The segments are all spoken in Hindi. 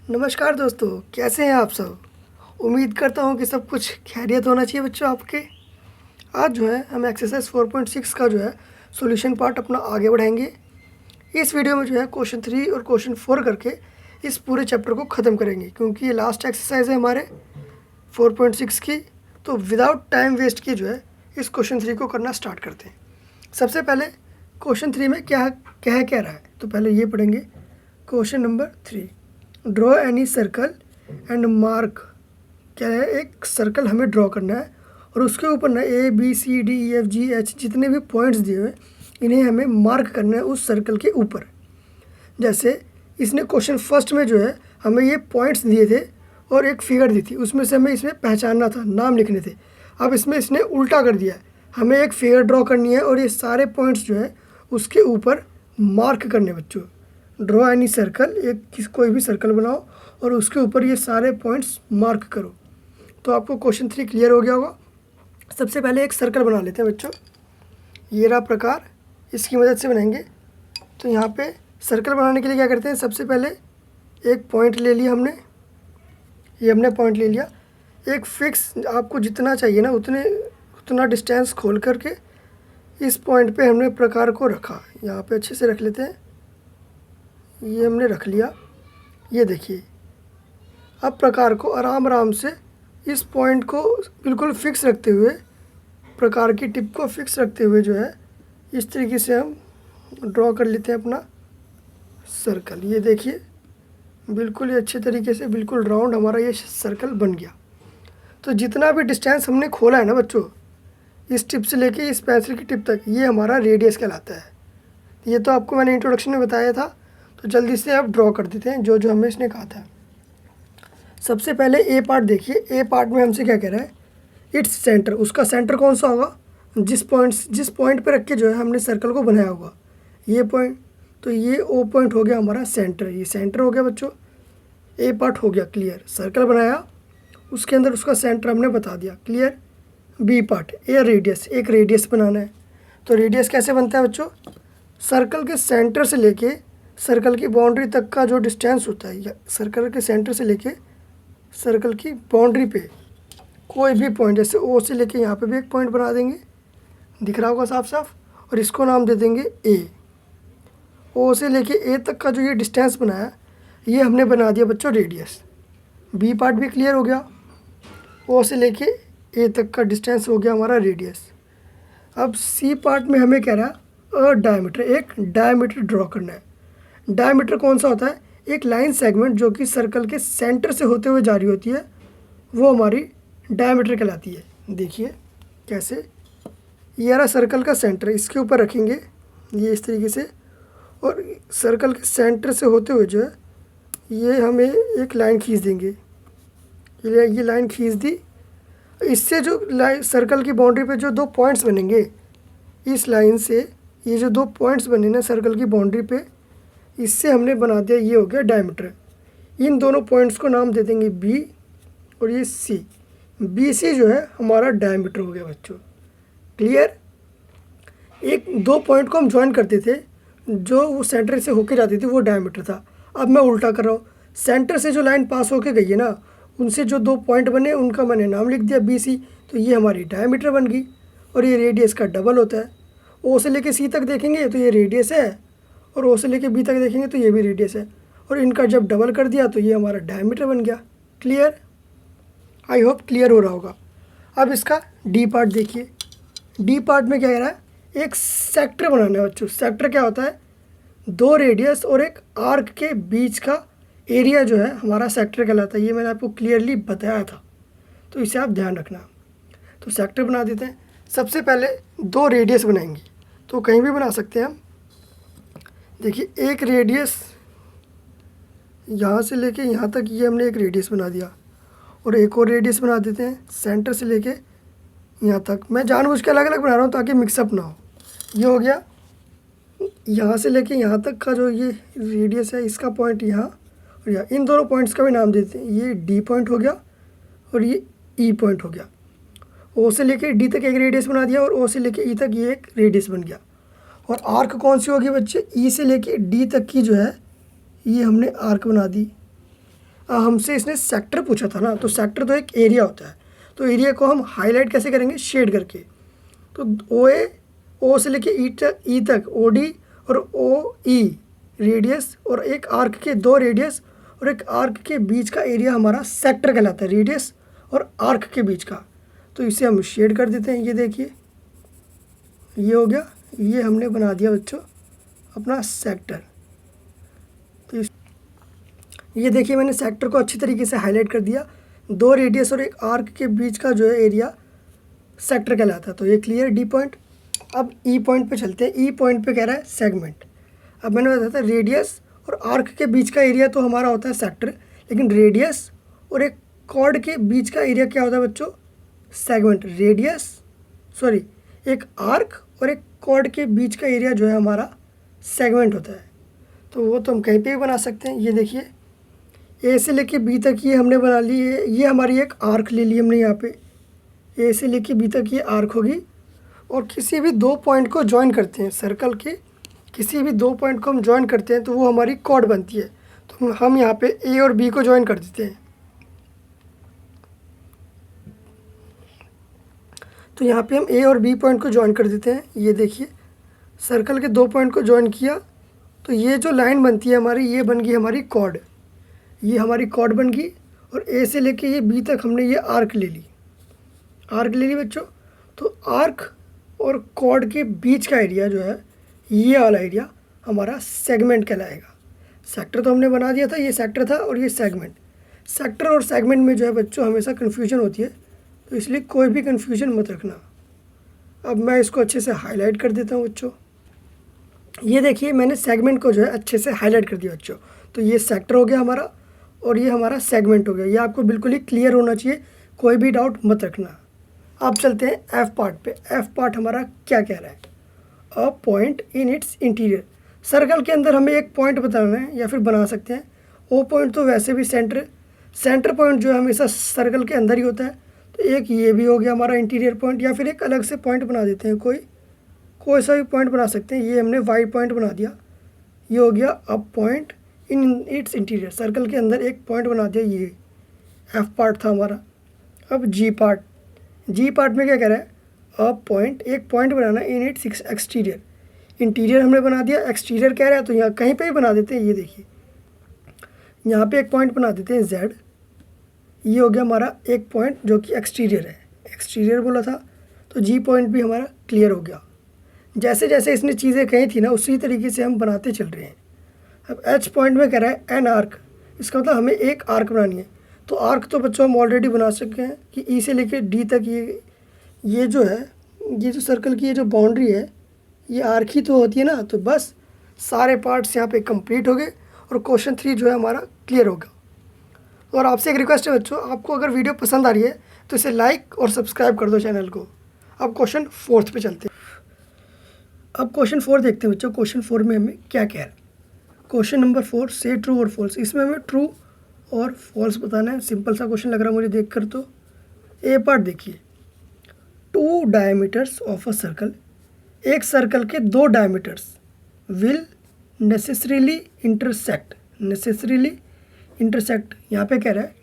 नमस्कार दोस्तों, कैसे हैं आप सब। उम्मीद करता हूं कि सब कुछ खैरियत होना चाहिए बच्चों आपके। आज जो है हम एक्सरसाइज 4.6 का जो है सॉल्यूशन पार्ट अपना आगे बढ़ाएंगे। इस वीडियो में जो है क्वेश्चन 3 और क्वेश्चन 4 करके इस पूरे चैप्टर को ख़त्म करेंगे, क्योंकि ये लास्ट एक्सरसाइज है हमारे 4.6 की। तो विदाउट टाइम वेस्ट किए जो है इस क्वेश्चन 3 को करना स्टार्ट करते हैं। सबसे पहले क्वेश्चन 3 में क्या कह रहा है, तो पहले ये पढ़ेंगे। Question number 3, draw any circle and mark. क्या है, एक सर्कल हमें ड्रॉ करना है और उसके ऊपर ना ABCDEFGH जितने भी पॉइंट्स दिए हुए इन्हें हमें मार्क करना है उस सर्कल के ऊपर। जैसे इसने क्वेश्चन फर्स्ट में जो है हमें ये पॉइंट्स दिए थे और एक फिगर दी थी, उसमें से हमें इसमें पहचानना था, नाम लिखने थे। अब इसमें इसने उल्टा कर दिया है, हमें एक फिगर ड्रॉ करनी है और ये सारे पॉइंट्स जो है उसके ऊपर मार्क करने बच्चों। ड्रॉ एनी सर्कल, एक कोई भी सर्कल बनाओ और उसके ऊपर ये सारे पॉइंट्स मार्क करो। तो आपको क्वेश्चन 3 क्लियर हो गया होगा। सबसे पहले एक सर्कल बना लेते हैं बच्चों। ये रहा प्रकार, इसकी मदद से बनाएंगे। तो यहाँ पे सर्कल बनाने के लिए क्या करते हैं, सबसे पहले एक पॉइंट ले लिया हमने, ये हमने पॉइंट ले लिया। एक फिक्स आपको जितना चाहिए ना उतना डिस्टेंस खोल करके इस पॉइंट पे हमने प्रकार को रखा। यहाँ पे अच्छे से रख लेते हैं, ये हमने रख लिया। ये देखिए, अब प्रकार को आराम आराम से इस पॉइंट को बिल्कुल फिक्स रखते हुए, प्रकार की टिप को फिक्स रखते हुए जो है इस तरीके से हम ड्रॉ कर लेते हैं अपना सर्कल। ये देखिए, बिल्कुल ही अच्छे तरीके से बिल्कुल राउंड हमारा ये सर्कल बन गया। तो जितना भी डिस्टेंस हमने खोला है ना बच्चों, इस टिप से लेके इस पेंसिल की टिप तक, ये हमारा रेडियस कहलाता है। ये तो आपको मैंने इंट्रोडक्शन में बताया था, तो जल्दी से आप ड्रॉ कर देते हैं जो जो हमें इसने कहा था। सबसे पहले ए पार्ट देखिए। ए पार्ट में हमसे क्या कह रहा है, इट्स सेंटर, उसका सेंटर कौन सा होगा, जिस पॉइंट पे रख के जो है हमने सर्कल को बनाया होगा, ये पॉइंट। तो ये ओ पॉइंट हो गया हमारा सेंटर, ये सेंटर हो गया बच्चों। ए पार्ट हो गया क्लियर, सर्कल बनाया, उसके अंदर उसका सेंटर हमने बता दिया, क्लियर। बी पार्ट, ए रेडियस, एक रेडियस बनाना है। तो रेडियस कैसे बनता है बच्चों, सर्कल के सेंटर से लेके सर्कल की बाउंड्री तक का जो डिस्टेंस होता है, या सर्कल के सेंटर से लेके सर्कल की बाउंड्री पे कोई भी पॉइंट, जैसे ओ से लेके यहाँ पे भी एक पॉइंट बना देंगे, दिख रहा होगा साफ साफ, और इसको नाम दे देंगे ए। ओ से लेके ए तक का जो ये डिस्टेंस बनाया, ये हमने बना दिया बच्चों रेडियस। बी पार्ट भी क्लियर हो गया, ओ से लेके ए तक का डिस्टेंस हो गया हमारा रेडियस। अब सी पार्ट में हमें कह रहा है डायमीटर, एक डायमीटर ड्रॉ करना है। डायमीटर कौन सा होता है, एक लाइन सेगमेंट जो कि सर्कल के सेंटर से होते हुए जारी होती है, वो हमारी डायमीटर कहलाती है। देखिए कैसे, ये रहा सर्कल का सेंटर, इसके ऊपर रखेंगे ये इस तरीके से, और सर्कल के सेंटर से होते हुए जो है ये हमें एक लाइन खींच देंगे। ये लाइन खींच दी, इससे जो लाइन सर्कल की बाउंड्री पे जो दो पॉइंट्स बनेंगे, इस लाइन से ये जो दो पॉइंट्स बने ना सर्कल की बाउंड्री पे, इससे हमने बना दिया, ये हो गया डायमीटर। इन दोनों पॉइंट्स को नाम दे देंगे बी और ये सी। बी सी जो है हमारा डायमीटर हो गया बच्चों, क्लियर। एक दो पॉइंट को हम ज्वाइन करते थे, जो वो सेंटर से होके जाती थी, वो डायमीटर था। अब मैं उल्टा कर रहा हूँ, सेंटर से जो लाइन पास होके गई है ना, उनसे जो दो पॉइंट बने उनका मैंने नाम लिख दिया बी सी। तो ये हमारी डायमीटर बन गई, और ये रेडियस का डबल होता है। ओ से लेके सी तक देखेंगे तो ये रेडियस है, और ओ से लेके बी तक देखेंगे तो ये भी रेडियस है, और इनका जब डबल कर दिया तो ये हमारा डायमीटर बन गया, क्लियर। आई होप क्लियर हो रहा होगा। अब इसका डी पार्ट देखिए। डी पार्ट में क्या कह रहा है, एक सेक्टर बनाना है बच्चों। सेक्टर क्या होता है, दो रेडियस और एक आर्क के बीच का एरिया जो है हमारा सेक्टर कहलाता है। ये मैंने आपको क्लियरली बताया था, तो इसे आप ध्यान रखना। तो सेक्टर बना देते हैं। सबसे पहले दो रेडियस बनाएंगे, तो कहीं भी बना सकते हैं हम। देखिए, एक रेडियस यहाँ से लेके यहाँ तक, ये हमने एक रेडियस बना दिया, और एक और रेडियस बना देते हैं सेंटर से लेके यहाँ तक। मैं जानबूझ के अलग अलग बना रहा हूँ ताकि मिक्सअप ना हो। ये हो गया यहाँ से लेके यहाँ तक का जो ये रेडियस है, इसका पॉइंट यहाँ और यहाँ, इन दोनों पॉइंट्स का भी नाम देते हैं। ये डी पॉइंट हो गया और ये ई पॉइंट हो गया। ओ से लेके डी तक एक रेडियस बना दिया, और ओ से लेके ई तक ये एक रेडियस बन गया। और आर्क कौन सी होगी बच्चे, ई से लेके डी तक की जो है ये हमने आर्क बना दी। हमसे इसने सेक्टर पूछा था ना, तो सेक्टर तो एक एरिया होता है, तो एरिया को हम हाईलाइट कैसे करेंगे, शेड करके। तो ओ से लेके ई तक OD और OE रेडियस और एक आर्क के 2 रेडियस और एक आर्क के बीच का एरिया हमारा सेक्टर कहलाता है, रेडियस और आर्क के बीच का। तो इसे हम शेड कर देते हैं। ये देखिए ये हो गया, ये हमने बना दिया बच्चों अपना सेक्टर। तो ये देखिए मैंने सेक्टर को अच्छी तरीके से हाईलाइट कर दिया। 2 रेडियस और एक आर्क के बीच का जो है एरिया सेक्टर कहलाता है। तो ये क्लियर डी पॉइंट। अब ई पॉइंट पे चलते हैं। ई पॉइंट पे कह रहा है सेगमेंट। अब मैंने बताया था रेडियस और आर्क के बीच का एरिया तो हमारा होता है सेक्टर, लेकिन रेडियस और एक कॉर्ड के बीच का एरिया क्या होता है बच्चों, सेगमेंट। एक आर्क और एक कॉर्ड के बीच का एरिया जो है हमारा सेगमेंट होता है। तो वो तो हम कहीं पे भी बना सकते हैं। ये देखिए ए से लेके बी तक ये हमने बना ली है, ये हमारी एक आर्क ले ली हमने। यहाँ पे ए से लेके बी तक ये आर्क होगी, और किसी भी 2 पॉइंट को ज्वाइन करते हैं, सर्कल के किसी भी 2 पॉइंट को हम ज्वाइन करते हैं तो वो हमारी कॉर्ड बनती है। तो हम यहाँ पे ए और बी को ज्वाइन कर देते हैं। तो यहाँ पे हम ए और बी पॉइंट को ज्वाइन कर देते हैं। ये देखिए सर्कल के 2 पॉइंट को ज्वाइन किया, तो ये जो लाइन बनती है हमारी, ये बन गई हमारी कॉर्ड। ये हमारी कॉर्ड बन गई, और ए से लेके ये बी तक हमने ये आर्क ले ली बच्चों। तो आर्क और कॉर्ड के बीच का एरिया जो है, ये वाला एरिया हमारा सेगमेंट कहलाएगा। सेक्टर तो हमने बना दिया था, ये सेक्टर था और ये सेगमेंट। सेक्टर और सेगमेंट में जो है बच्चों हमेशा कन्फ्यूजन होती है, तो इसलिए कोई भी कन्फ्यूजन मत रखना। अब मैं इसको अच्छे से हाईलाइट कर देता हूँ बच्चों। ये देखिए मैंने सेगमेंट को जो है अच्छे से हाईलाइट कर दिया बच्चों। तो ये सेक्टर हो गया हमारा, और ये हमारा सेगमेंट हो गया। ये आपको बिल्कुल ही क्लियर होना चाहिए, कोई भी डाउट मत रखना। अब चलते हैं एफ पार्ट पे। एफ पार्ट हमारा क्या कह रहा है, a point in its interior. Circle के अंदर हमें एक पॉइंट बताना है, या फिर बना सकते हैं। ओ पॉइंट तो वैसे भी सेंटर पॉइंट जो है हमेशा सर्कल के अंदर ही होता है। तो एक ये भी हो गया हमारा इंटीरियर पॉइंट, या फिर एक अलग से पॉइंट बना देते हैं, कोई सा भी पॉइंट बना सकते हैं। ये हमने वाई पॉइंट बना दिया। ये हो गया a point in its interior, circle के अंदर एक पॉइंट बना दिया। ये एफ पार्ट था हमारा। अब जी पार्ट में क्या कह रहा है, अ पॉइंट, एक point banana in its exterior. Interior हमने बना दिया, एक्सटीरियर कह रहा है तो यहाँ कहीं पे भी बना देते हैं। ये देखिए यहाँ पे एक पॉइंट बना देते हैं जेड। ये हो गया हमारा एक पॉइंट जो कि एक्सटीरियर है, एक्सटीरियर बोला था। तो जी पॉइंट भी हमारा क्लियर हो गया। जैसे जैसे इसने चीज़ें कही थी ना, उसी तरीके से हम बनाते चल रहे हैं। अब एच पॉइंट में कह रहा है एन आर्क, इसका मतलब हमें एक आर्क बनानी है। तो आर्क तो बच्चों हम ऑलरेडी बना सकते हैं कि ई से लेके डी तक ये जो है, ये जो सर्कल की ये जो बाउंड्री है, ये आर्क ही तो होती है ना। तो बस सारे पार्ट्स यहाँ पे कंप्लीट हो गए, और क्वेश्चन 3 जो है हमारा क्लियर होगा। और आपसे एक रिक्वेस्ट है बच्चों, आपको अगर वीडियो पसंद आ रही है तो इसे लाइक और सब्सक्राइब कर दो चैनल को। अब क्वेश्चन 4 पे चलते हैं। अब क्वेश्चन 4 देखते हैं बच्चों। क्वेश्चन 4 में हमें क्या कह रहा है। क्वेश्चन नंबर 4 से ट्रू और फॉल्स। इसमें हमें ट्रू और फॉल्स बताना है। सिंपल सा क्वेश्चन लग रहा है मुझे देखकर। तो ए पार्ट देखिए, 2 डायमीटर्स ऑफ अ सर्कल, एक सर्कल के 2 डायमीटर्स विल नेसेसरीली इंटरसेक्ट। यहाँ पे कह रहा है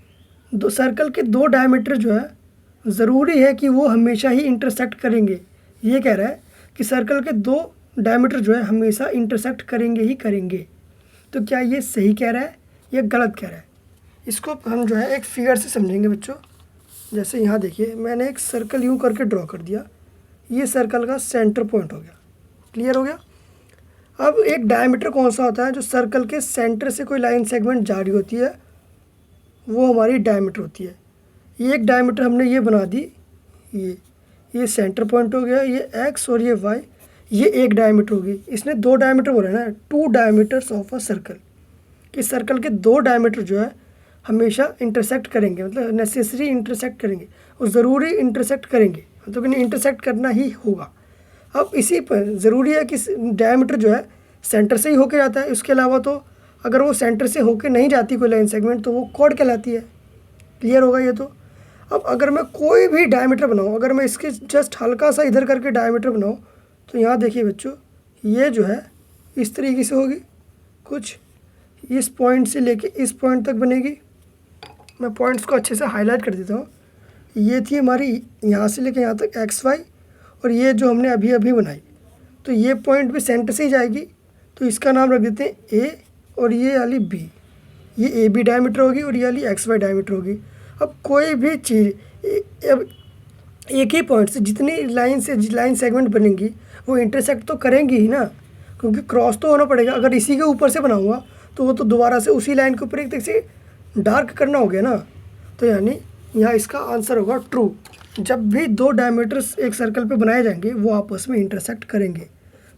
दो सर्कल के 2 डायमीटर जो है ज़रूरी है कि वो हमेशा ही इंटरसेक्ट करेंगे। ये कह रहा है कि सर्कल के 2 डायमीटर जो है हमेशा इंटरसेक्ट करेंगे ही करेंगे। तो क्या ये सही कह रहा है या गलत कह रहा है, इसको हम जो है एक फिगर से समझेंगे बच्चों। जैसे यहाँ देखिए मैंने एक सर्कल यूँ करके ड्रॉ कर दिया, ये सर्कल का सेंटर पॉइंट हो गया। क्लियर हो गया। अब एक डायमीटर कौन सा होता है, जो सर्कल के सेंटर से कोई लाइन सेगमेंट जारी होती है, वो हमारी डायमीटर होती है। ये एक डायमीटर हमने ये बना दी, ये सेंटर पॉइंट हो गया, ये एक्स और ये वाई, ये एक डायमीटर होगी। इसने 2 डायमीटर बोला ना, 2 डायमीटर्स ऑफ अ सर्कल, कि सर्कल के 2 डायमीटर जो है हमेशा इंटरसेक्ट करेंगे, मतलब नेसेसरी इंटरसेक्ट करेंगे, और ज़रूरी इंटरसेक्ट करेंगे, मतलब कि इंटरसेक्ट करना ही होगा। अब इसी पर ज़रूरी है कि डायमीटर जो है सेंटर से ही होके जाता है। इसके अलावा तो अगर वो सेंटर से होके नहीं जाती कोई लाइन सेगमेंट, तो वो कॉर्ड कहलाती है। क्लियर होगा ये तो। अब अगर मैं कोई भी डायमीटर बनाऊँ, अगर मैं इसके जस्ट हल्का सा इधर करके डायमीटर बनाऊँ, तो यहाँ देखिए बच्चों, ये जो है इस तरीके से होगी, कुछ इस पॉइंट से लेके इस पॉइंट तक बनेगी। मैं पॉइंट्स को अच्छे से हाईलाइट कर देता हूँ। ये थी हमारी यहाँ से लेके यहाँ तक एक्स वाई, और ये जो हमने अभी अभी बनाई, तो ये पॉइंट भी सेंटर से ही जाएगी, तो इसका नाम रख देते हैं ए, और ये वाली बी, ये ए बी डायमीटर होगी और ये वाली एक्स वाई डायमीटर होगी। अब कोई भी चीज़ अब एक ही पॉइंट से जितनी लाइन सेगमेंट बनेंगी वो इंटरसेक्ट तो करेंगी ही ना, क्योंकि क्रॉस तो होना पड़ेगा। अगर इसी के ऊपर से बनाऊंगा तो वो तो दोबारा से उसी लाइन के ऊपर एक तरह से डार्क करना हो गया ना। तो यानी यहाँ इसका आंसर होगा ट्रू। जब भी दो डायमीटर्स एक सर्कल पे बनाए जाएंगे वो आपस में इंटरसेक्ट करेंगे।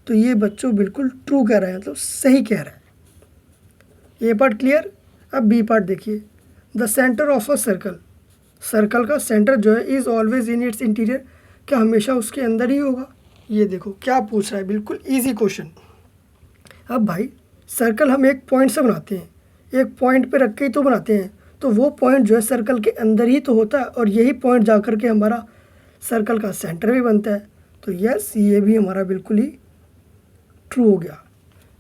तो ये बच्चों बिल्कुल ट्रू कह रहा है, मतलब सही कह रहा है। ये पार्ट क्लियर। अब बी पार्ट देखिए। The centre of a circle, circle का सेंटर जो है is always in its interior, क्या हमेशा उसके अंदर ही होगा। ये देखो क्या पूछ रहा है, बिल्कुल ईजी क्वेश्चन। अब भाई सर्कल हम एक पॉइंट से बनाते हैं, एक पॉइंट पे रख के ही तो बनाते हैं, तो वो पॉइंट जो है सर्कल के अंदर ही तो होता है, और यही पॉइंट जा कर के हमारा सर्कल का सेंटर भी बनता है। तो यस, ये भी हमारा बिल्कुल ही ट्रू हो गया।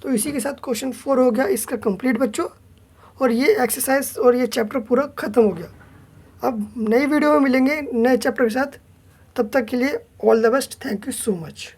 तो इसी के साथ क्वेश्चन 4 हो गया इसका कंप्लीट बच्चों, और ये एक्सरसाइज और ये चैप्टर पूरा ख़त्म हो गया। अब नई वीडियो में मिलेंगे नए चैप्टर के साथ, तब तक के लिए all the best, thank you so much.